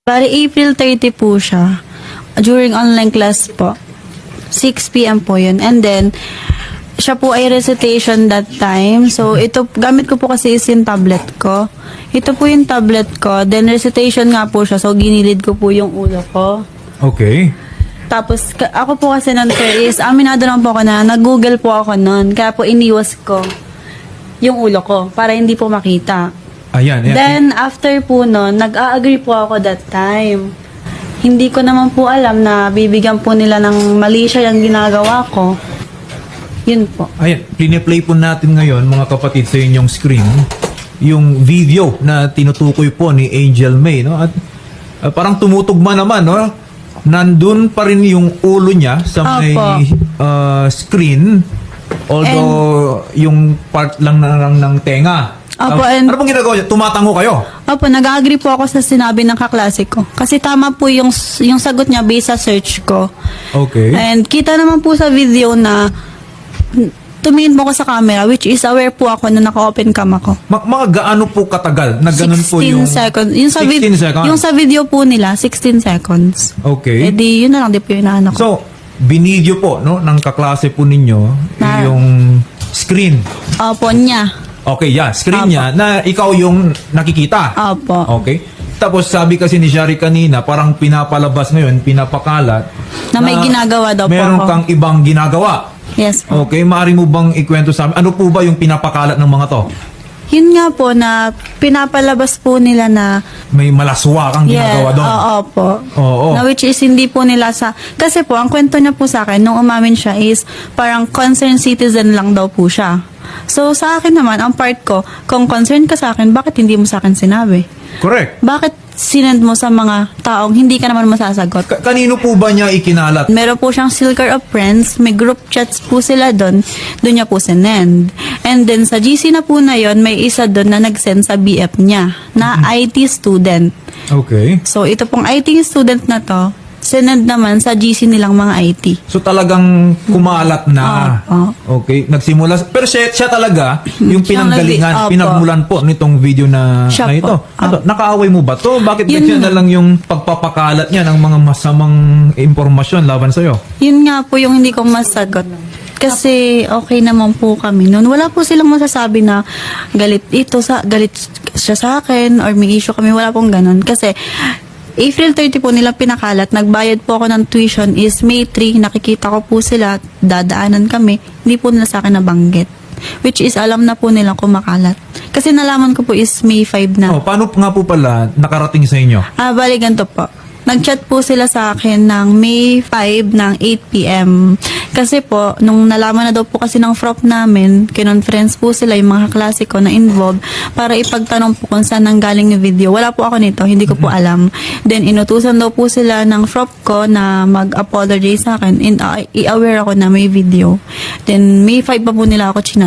Bali, April 30 po siya. During online class po. 6 p.m. po yun. And then, siya po ay recitation that time. So, ito, gamit ko po kasi is yung tablet ko. Ito po yung tablet ko. Then, recitation nga po siya. So, ginilid ko po yung ulo ko. Okay. Tapos, ako po kasi nun, sir, is, aminado lang po ako na, nag-google po ako nun. Kaya po, iniwas ko yung ulo ko para hindi po makita. Ayan. Then, after po nun, nag-a-agree po ako that time. Hindi ko naman po alam na bibigyan po nila ng mali siya yung ginagawa ko. Yun po. Ayan, piniplay po natin ngayon, mga kapatid, sa inyong screen, yung video na tinutukoy po ni Angel May, no? At parang tumutugma naman, no? Nandun pa rin yung ulo niya sa may screen, although yung part lang ng tenga. Opo, Ano pong ginagawa niya? Tumatango kayo? Opo, nag-agree po ako sa sinabi ng kaklase ko. Kasi tama po yung sagot niya based sa search ko. Okay. And kita naman po sa video na tumingin po ko sa camera, which is aware po ako na naka-open cam ako. Mga gaano po katagal na ganun po 16 yung... seconds. Yung sa, 16 seconds? yung sa video po nila, 16 seconds. Okay. Eh di, yun na lang, di po yung inaano ko. So, binidyo po, no, ng kaklase po ninyo, Na- yung screen. Opo, niya. Okay, yeah, screen Apo. niya na ikaw yung nakikita. Opo. Okay. Tapos sabi kasi ni Shari kanina, parang pinapalabas ngayon, pinapakalat. Na may ginagawa daw po meron ako. kang ibang ginagawa. Yes po. Okay, maaari mo bang ikwento sa amin? Ano po ba yung pinapakalat ng mga to? Yun nga po na pinapalabas po nila na May malaswa kang ginagawa doon. oo po. Oo. Na which is hindi po nila sa... Kasi po, ang kwento niya po sa akin, nung umamin siya is parang concerned citizen lang daw po siya. So, sa akin naman, ang part ko, kung concerned ka sa akin, bakit hindi mo sa akin sinabi? Correct. Bakit sinend mo sa mga taong hindi ka naman masasagot? Kanino po ba niya ikinalat? Meron po siyang circle of friends, may group chats po sila doon niya po sinend. And then sa GC na po na yon, may isa doon na nag-send sa BF niya, na IT student. Okay. So ito pong IT student na to, sinend naman sa GC nilang mga IT. So talagang kumalat na. Opo. Okay, nagsimula. Pero siya talaga, yung Siyang pinanggalingan, Opo. pinagmulan po nitong video na Siya ito. po. Ano, nakaaway mo ba to? Bakit Yun ganyan nga. na lang yung pagpapakalat niya ng mga masamang impormasyon laban sa'yo? Yun nga po yung hindi ko masagot. Kasi okay naman po kami noon. Wala po silang masasabi na galit siya sa akin or may issue kami. Wala pong ganun. Kasi April 30 po nila pinakalat. Nagbayad po ako ng tuition is May 3. Nakikita ko po sila. Dadaanan kami. Hindi po nila sa akin nabanggit. Which is alam na po nilang kumakalat. Kasi nalaman ko po is May 5 na. Oh, paano nga po pala nakarating sa inyo? Bali ganito po. Nag-chat po sila sa akin ng May 5 ng 8 p.m. Kasi po, nung nalaman na daw po kasi ng FROP namin, kinonference po sila yung mga klase ko na involved para ipagtanong po kung saan nanggaling yung video. Wala po ako nito, hindi ko po alam. Then, inutusan daw po sila ng FROP ko na mag-apologize sa akin. I-aware ako na may video. Then, May 5 pa po nila ako chinat.